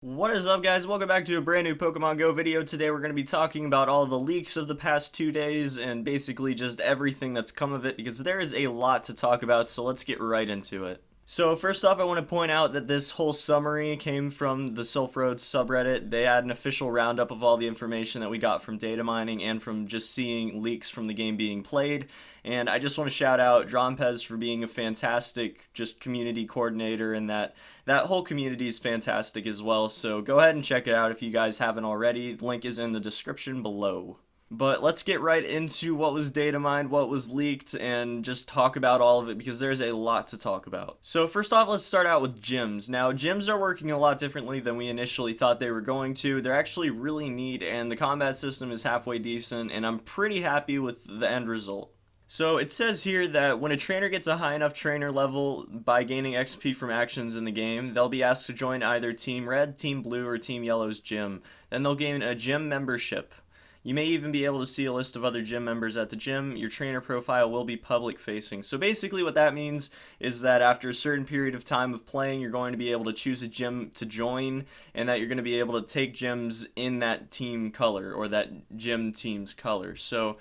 What is up, guys? Welcome back to a brand new Pokemon Go video. Today we're going to be talking about all the leaks of the past 2 days and basically just everything that's come of it because there is a lot to talk about, so let's get right into it. So first off, I want to point out that this whole summary came from the Sylph Road subreddit. They had an official roundup of all the information that we got from data mining and from just seeing leaks from the game being played. And I just want to shout out Drompez for being a fantastic just community coordinator, and that whole community is fantastic as well. So go ahead and check it out if you guys haven't already. The link is in the description below. But let's get right into what was data mined, what was leaked, and just talk about all of it because there's a lot to talk about. So first off, let's start out with gyms. Now, gyms are working a lot differently than we initially thought they were going to. They're actually really neat, and the combat system is halfway decent, and I'm pretty happy with the end result. So it says here that when a trainer gets a high enough trainer level by gaining XP from actions in the game, they'll be asked to join either Team Red, Team Blue, or Team Yellow's gym. Then they'll gain a gym membership. You may even be able to see a list of other gym members at the gym. Your trainer profile will be public facing. So basically what that means is that after a certain period of time of playing, you're going to be able to choose a gym to join, and that you're going to be able to take gyms in that team color or that gym team's color. So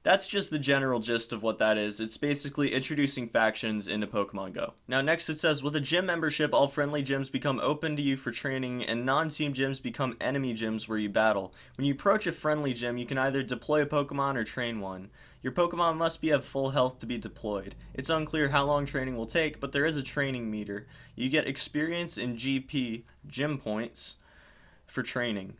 that's just the general gist of what that is. It's basically introducing factions into Pokemon Go. Now next it says, with a gym membership, all friendly gyms become open to you for training, and non-team gyms become enemy gyms where you battle. When you approach a friendly gym, you can either deploy a Pokemon or train one. Your Pokemon must be at full health to be deployed. It's unclear how long training will take, but there is a training meter. You get experience in GP, gym points, for training.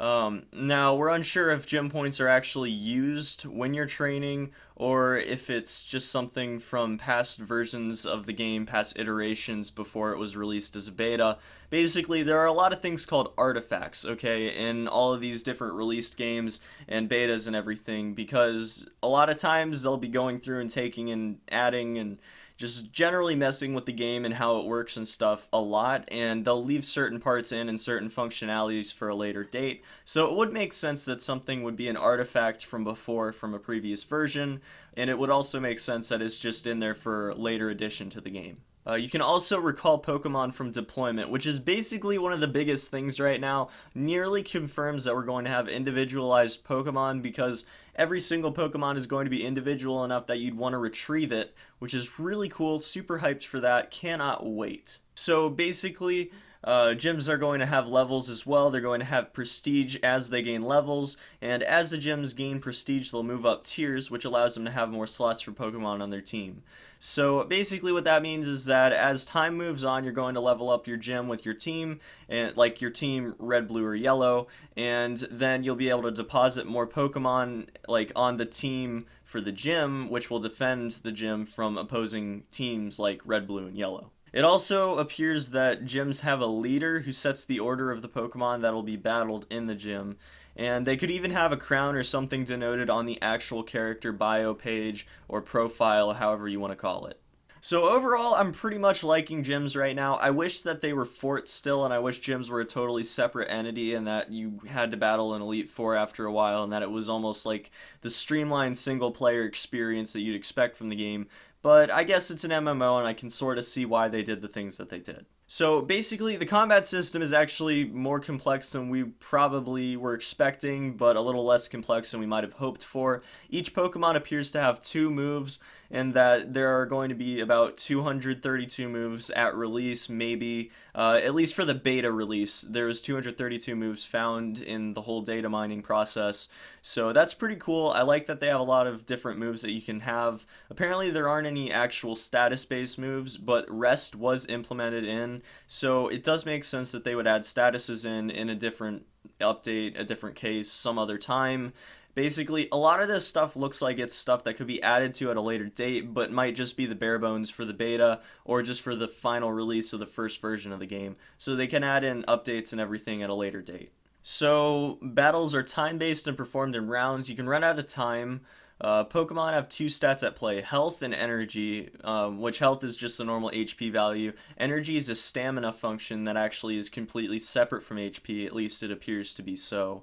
Now, we're unsure if gym points are actually used when you're training or if it's just something from past versions of the game, past iterations before it was released as a beta. Basically, there are a lot of things called artifacts, okay, in all of these different released games and betas and everything, because a lot of times they'll be going through and taking and adding and just generally messing with the game and how it works and stuff a lot, and they'll leave certain parts in and certain functionalities for a later date. So it would make sense that something would be an artifact from before, from a previous version, and it would also make sense that it's just in there for later addition to the game. You can also recall Pokemon from deployment, which is basically one of the biggest things right now. Nearly confirms that we're going to have individualized Pokemon because every single Pokemon is going to be individual enough that you'd want to retrieve it, which is really cool. Super hyped for that. Cannot wait. So basically, gyms are going to have levels as well. They're going to have prestige as they gain levels, and as the gyms gain prestige, they'll move up tiers, which allows them to have more slots for Pokemon on their team. So basically what that means is that as time moves on, you're going to level up your gym with your team, and like your team red, blue, or yellow, and then you'll be able to deposit more Pokemon like on the team for the gym, which will defend the gym from opposing teams like red, blue, and yellow. It also appears that gyms have a leader who sets the order of the Pokemon that will be battled in the gym, and they could even have a crown or something denoted on the actual character bio page or profile, however you want to call it. So overall, I'm pretty much liking gyms right now. I wish that they were forts still, and I wish gyms were a totally separate entity and that you had to battle an Elite Four after a while, and that it was almost like the streamlined single-player experience that you'd expect from the game. But I guess it's an MMO, and I can sort of see why they did the things that they did. So basically, the combat system is actually more complex than we probably were expecting, but a little less complex than we might have hoped for. Each Pokemon appears to have two moves, and that there are going to be about 232 moves at release, maybe. At least for the beta release, there's 232 moves found in the whole data mining process. So that's pretty cool. I like that they have a lot of different moves that you can have. Apparently there aren't any actual status-based moves, but rest was implemented in, so it does make sense that they would add statuses in a different update, a different case, some other time. Basically, a lot of this stuff looks like it's stuff that could be added to at a later date, but might just be the bare bones for the beta or just for the final release of the first version of the game. So they can add in updates and everything at a later date. So battles are time-based and performed in rounds. You can run out of time. Pokemon have two stats at play, health and energy, which health is just the normal HP value. Energy is a stamina function that actually is completely separate from HP, at least it appears to be so.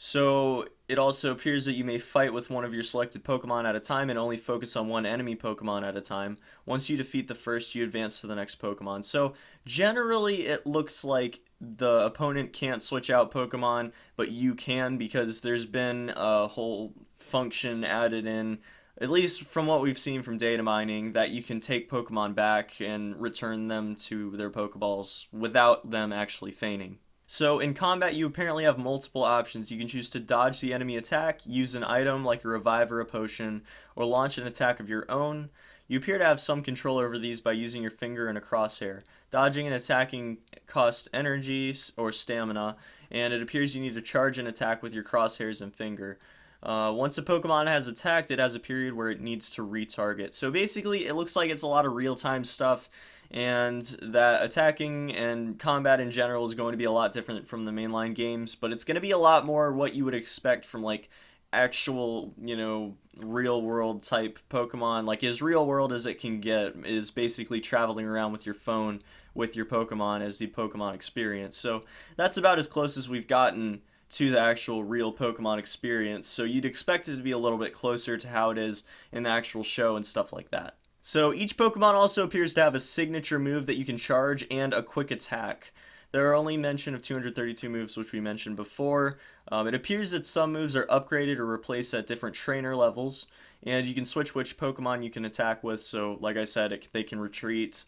So it also appears that you may fight with one of your selected Pokemon at a time and only focus on one enemy Pokemon at a time. Once you defeat the first, you advance to the next Pokemon. So generally, it looks like the opponent can't switch out Pokemon, but you can because there's been a whole function added in, at least from what we've seen from data mining, that you can take Pokemon back and return them to their Pokeballs without them actually feigning. So in combat, you apparently have multiple options. You can choose to dodge the enemy attack, use an item like a revive or a potion, or launch an attack of your own. You appear to have some control over these by using your finger and a crosshair. Dodging and attacking costs energy or stamina, and it appears you need to charge an attack with your crosshairs and finger. Once a Pokemon has attacked, it has a period where it needs to retarget. So basically, it looks like it's a lot of real-time stuff, and that attacking and combat in general is going to be a lot different from the mainline games, but it's going to be a lot more what you would expect from like actual, real world type Pokemon. Like as real world as it can get is basically traveling around with your phone with your Pokemon as the Pokemon experience. So that's about as close as we've gotten to the actual real Pokemon experience. So you'd expect it to be a little bit closer to how it is in the actual show and stuff like that. So each Pokemon also appears to have a signature move that you can charge and a quick attack. There are only mention of 232 moves, which we mentioned before. It appears that some moves are upgraded or replaced at different trainer levels, and you can switch which Pokemon you can attack with. So, like I said, they can retreat.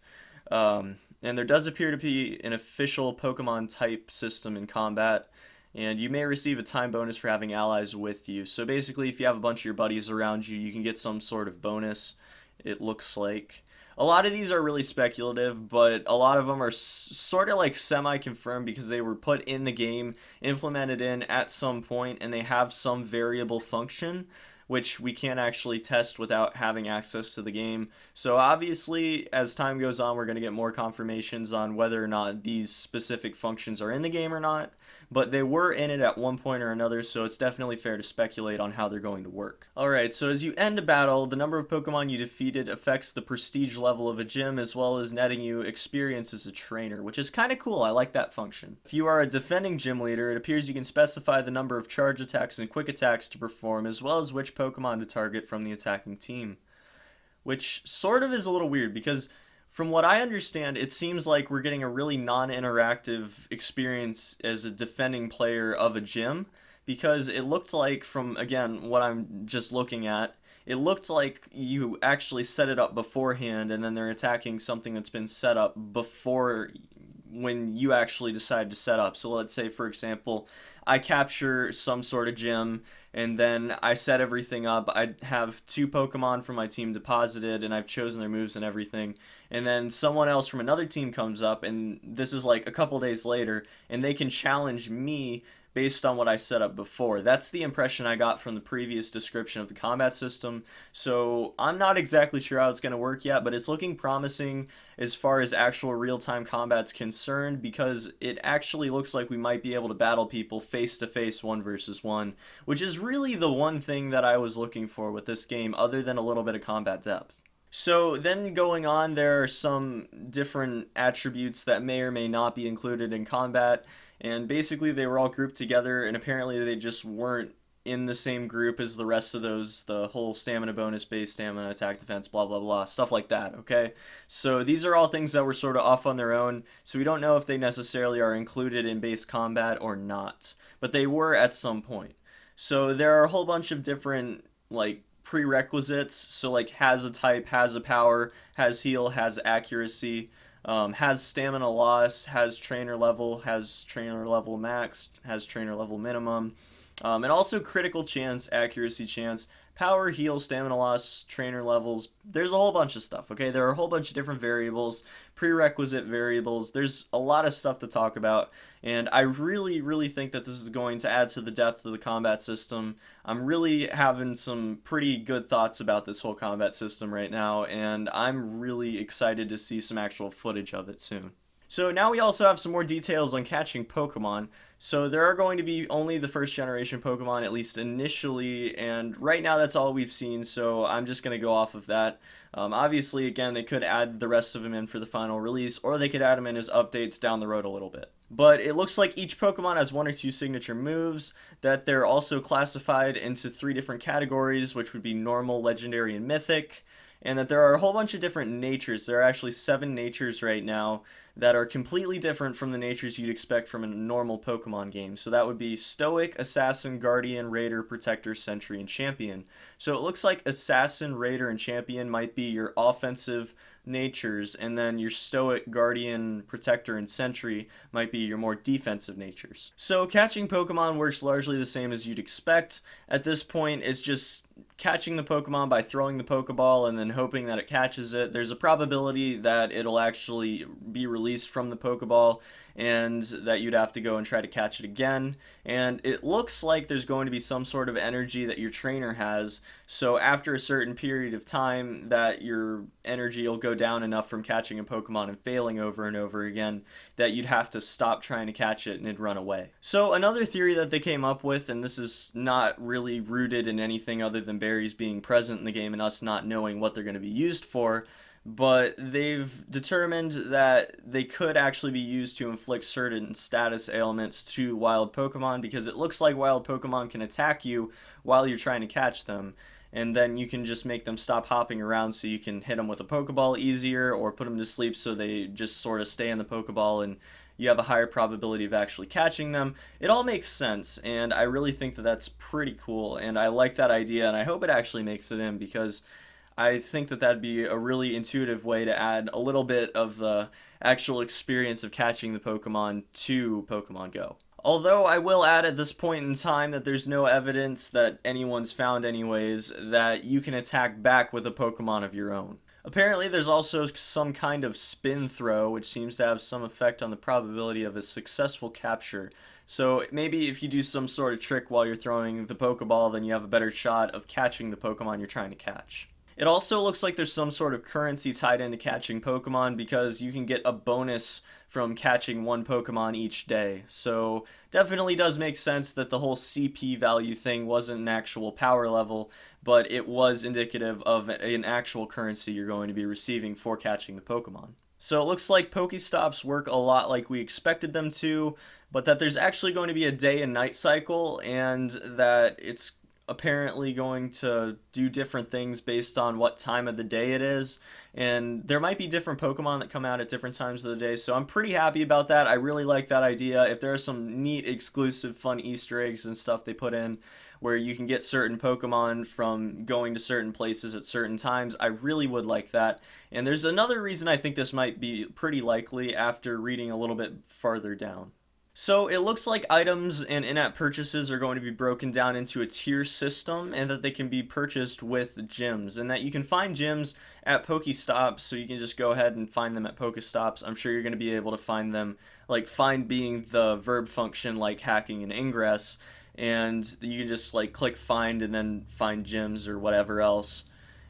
And there does appear to be an official Pokemon type system in combat, and you may receive a time bonus for having allies with you. So basically, if you have a bunch of your buddies around you, you can get some sort of bonus, it looks like. A lot of these are really speculative, but a lot of them are sort of like semi-confirmed because they were put in the game, implemented in at some point, and they have some variable function, which we can't actually test without having access to the game. So obviously, as time goes on, we're going to get more confirmations on whether or not these specific functions are in the game or not, but they were in it at one point or another, so it's definitely fair to speculate on how they're going to work. Alright, so as you end a battle, the number of Pokemon you defeated affects the prestige level of a gym, as well as netting you experience as a trainer, which is kind of cool. I like that function. If you are a defending gym leader, it appears you can specify the number of charge attacks and quick attacks to perform, as well as which Pokemon to target from the attacking team. Which sort of is a little weird, because from what I understand, it seems like we're getting a really non-interactive experience as a defending player of a gym, because it looked like, from, again, what I'm just looking at, it looked like you actually set it up beforehand, and then they're attacking something that's been set up before when you actually decide to set up. So let's say, for example, I capture some sort of gym, and then I set everything up. I have two Pokemon from my team deposited, and I've chosen their moves and everything. And then someone else from another team comes up, and this is like a couple days later, and they can challenge me based on what I set up before. That's the impression I got from the previous description of the combat system. So I'm not exactly sure how it's going to work yet, but it's looking promising as far as actual real-time combat's concerned, because it actually looks like we might be able to battle people face-to-face, one versus one, which is really the one thing that I was looking for with this game, other than a little bit of combat depth. So then going on, there are some different attributes that may or may not be included in combat, and basically they were all grouped together, and apparently they just weren't in the same group as the rest of those, the whole stamina bonus, base stamina, attack, defense, blah blah blah, stuff like that, okay? So these are all things that were sort of off on their own, so we don't know if they necessarily are included in base combat or not, but they were at some point. So there are a whole bunch of different, like, prerequisites. So like, has a type, has a power, has heal, has accuracy, has stamina loss, has trainer level max, has trainer level minimum, and also critical chance, accuracy chance, power, heal, stamina loss, trainer levels. There's a whole bunch of stuff, okay? There are a whole bunch of different variables, prerequisite variables. There's a lot of stuff to talk about, and I really, really think that this is going to add to the depth of the combat system. I'm really having some pretty good thoughts about this whole combat system right now, and I'm really excited to see some actual footage of it soon. So now we also have some more details on catching Pokemon. So there are going to be only the first generation Pokemon, at least initially, and right now that's all we've seen, so I'm just going to go off of that. Obviously, again, they could add the rest of them in for the final release, or they could add them in as updates down the road a little bit. But it looks like each Pokemon has one or two signature moves, that they're also classified into three different categories, which would be normal, legendary, and mythic, and that there are a whole bunch of different natures. There are actually 7 natures right now that are completely different from the natures you'd expect from a normal Pokemon game. So that would be Stoic, Assassin, Guardian, Raider, Protector, Sentry, and Champion. So it looks like Assassin, Raider, and Champion might be your offensive natures, and then your Stoic, Guardian, Protector, and Sentry might be your more defensive natures. So catching Pokemon works largely the same as you'd expect. At this point, it's just catching the Pokemon by throwing the Pokeball and then hoping that it catches it. There's a probability that it'll actually be released from the Pokeball and that you'd have to go and try to catch it again. And it looks like there's going to be some sort of energy that your trainer has. So after a certain period of time that your energy will go down enough from catching a Pokemon and failing over and over again that you'd have to stop trying to catch it and it'd run away. So another theory that they came up with, and this is not really rooted in anything other than berries being present in the game and us not knowing what they're going to be used for, but they've determined that they could actually be used to inflict certain status ailments to wild Pokemon, because it looks like wild Pokemon can attack you while you're trying to catch them, and then you can just make them stop hopping around so you can hit them with a Pokeball easier or put them to sleep so they just sort of stay in the Pokeball and you have a higher probability of actually catching them. It all makes sense, and I really think that that's pretty cool, and I like that idea, and I hope it actually makes it in, because I think that that'd be a really intuitive way to add a little bit of the actual experience of catching the Pokemon to Pokemon Go. Although I will add at this point in time that there's no evidence that anyone's found anyways that you can attack back with a Pokemon of your own. Apparently there's also some kind of spin throw which seems to have some effect on the probability of a successful capture. So maybe if you do some sort of trick while you're throwing the Pokeball, then you have a better shot of catching the Pokemon you're trying to catch. It also looks like there's some sort of currency tied into catching Pokemon, because you can get a bonus from catching one Pokemon each day. So definitely does make sense that the whole CP value thing wasn't an actual power level, but it was indicative of an actual currency you're going to be receiving for catching the Pokemon. So it looks like Pokestops work a lot like we expected them to, but that there's actually going to be a day and night cycle, and that it's apparently going to do different things based on what time of the day it is, and there might be different Pokemon that come out at different times of the day, so I'm pretty happy about that. I really like that idea. If there are some neat exclusive fun Easter eggs and stuff they put in where you can get certain Pokemon from going to certain places at certain times, I really would like that. And there's another reason I think this might be pretty likely after reading a little bit farther down. So it looks like items and in-app purchases are going to be broken down into a tier system, and that they can be purchased with gyms, and that you can find gyms at Pokestops, so you can just go ahead and find them at Pokestops. I'm sure you're going to be able to find them, like find being the verb function like hacking an ingress, and you can just like click find and then find gyms or whatever else.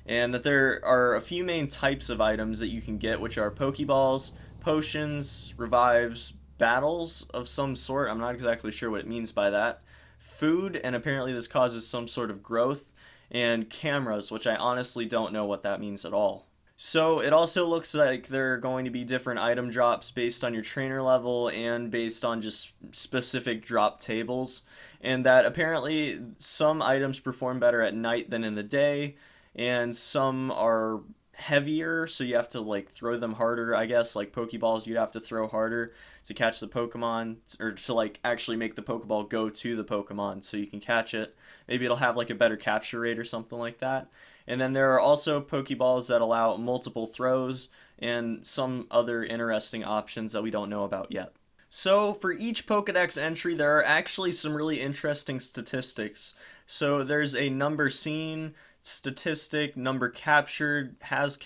And that there are a few main types of items that you can get, which are Pokeballs, potions, revives, battles of some sort. I'm not exactly sure what it means by that. Food, and apparently this causes some sort of growth, and cameras, which I honestly don't know what that means at all. So it also looks like there are going to be different item drops based on your trainer level and based on just specific drop tables, and that apparently some items perform better at night than in the day, and some are heavier, so you have to like throw them harder, I guess. Like Pokeballs, you'd have to throw harder to catch the Pokemon, or to like actually make the Pokeball go to the Pokemon so you can catch it. Maybe it'll have like a better capture rate or something like that. And then there are also Pokeballs that allow multiple throws and some other interesting options that we don't know about yet. So for each Pokedex entry, there are actually some really interesting statistics. So there's a number seen statistic, number captured, has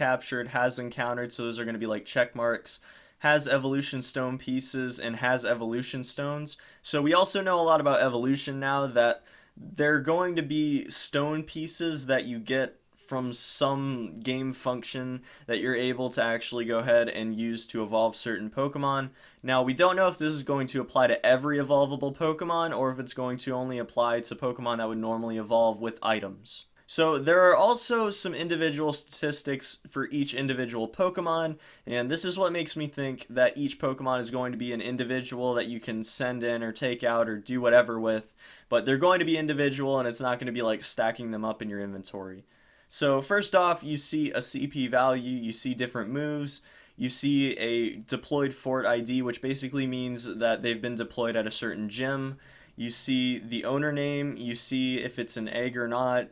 encountered, so those are going to be like check marks, has evolution stone pieces, and has evolution stones. So we also know a lot about evolution now, that they're going to be stone pieces that you get from some game function that you're able to actually go ahead and use to evolve certain Pokemon. Now, we don't know if this is going to apply to every evolvable Pokemon or if it's going to only apply to Pokemon that would normally evolve with items. So there are also some individual statistics for each individual Pokemon, and this is what makes me think that each Pokemon is going to be an individual that you can send in or take out or do whatever with, but they're going to be individual and it's not going to be like stacking them up in your inventory. So first off, you see a CP value, you see different moves, you see a deployed fort ID, which basically means that they've been deployed at a certain gym. You see the owner name, you see if it's an egg or not.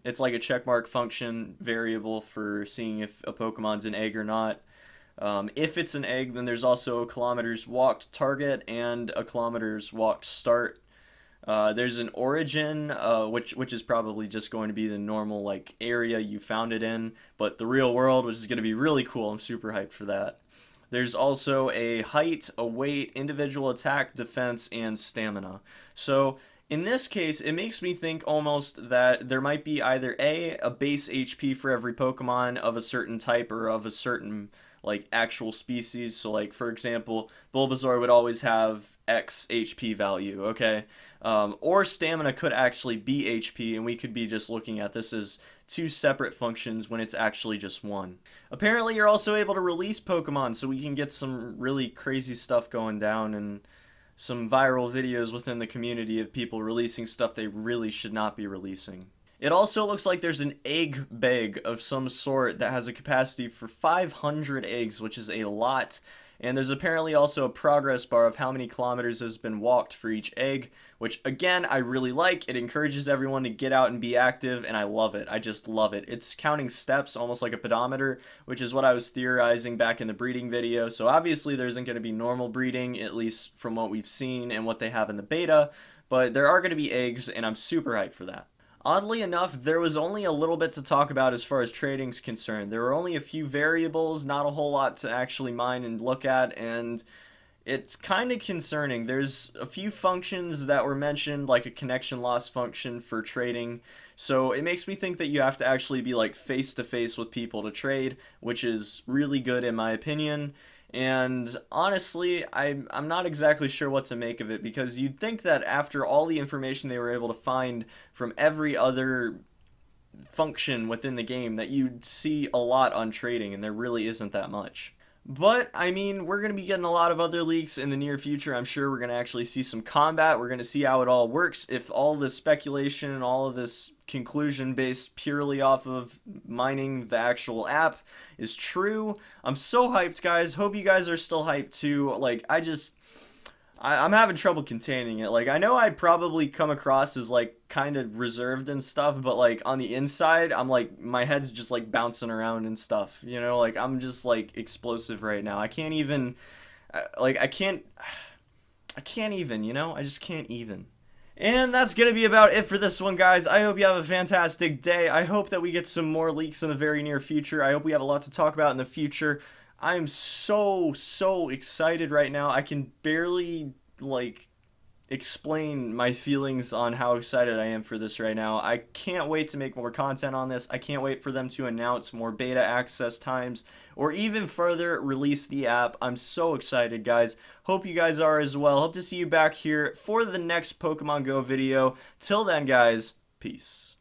It's like a checkmark function variable for seeing if a Pokemon's an egg or not. If it's an egg, then there's also a kilometers walked target and a kilometers walked start. There's an origin, which is probably just going to be the normal like area you found it in, but the real world, which is going to be really cool. I'm super hyped for that. There's also a height, a weight, individual attack, defense, and stamina. So in this case, it makes me think almost that there might be either a base HP for every Pokemon of a certain type or of a certain like actual species. So like for example, Bulbasaur would always have X HP value, okay? Or stamina could actually be HP, and we could be just looking at this as two separate functions when it's actually just one. Apparently you're also able to release Pokemon, so we can get some really crazy stuff going down and some viral videos within the community of people releasing stuff they really should not be releasing. It also looks like there's an egg bag of some sort that has a capacity for 500 eggs, which is a lot. And there's apparently also a progress bar of how many kilometers has been walked for each egg, which again, I really like. It encourages everyone to get out and be active, and I love it. I just love it. It's counting steps almost like a pedometer, which is what I was theorizing back in the breeding video. So obviously there isn't going to be normal breeding, at least from what we've seen and what they have in the beta, but there are going to be eggs, and I'm super hyped for that. Oddly enough, there was only a little bit to talk about as far as trading's concerned. There were only a few variables, not a whole lot to actually mine and look at, and it's kind of concerning. There's a few functions that were mentioned, like a connection loss function for trading, so it makes me think that you have to actually be like face to face with people to trade, which is really good in my opinion. And honestly, I'm not exactly sure what to make of it, because you'd think that after all the information they were able to find from every other function within the game that you'd see a lot on trading, and there really isn't that much. But, I mean, we're going to be getting a lot of other leaks in the near future. I'm sure we're going to actually see some combat. We're going to see how it all works. If all this speculation and all of this conclusion based purely off of mining the actual app is true. I'm so hyped, guys. Hope you guys are still hyped too. Like, I'm having trouble containing it. Like, I know I'd probably come across as, like, kind of reserved and stuff, but, like, on the inside, I'm, like, my head's just, like, bouncing around and stuff, you know? Like, I'm just, like, explosive right now. I can't even, like, I can't even, you know? I just can't even. And that's going to be about it for this one, guys. I hope you have a fantastic day. I hope that we get some more leaks in the very near future. I hope we have a lot to talk about in the future. I'm so excited right now. I can barely, like, explain my feelings on how excited I am for this right now. I can't wait to make more content on this. I can't wait for them to announce more beta access times or even further release the app. I'm so excited, guys. Hope you guys are as well. Hope to see you back here for the next Pokemon Go video. Till then, guys, peace.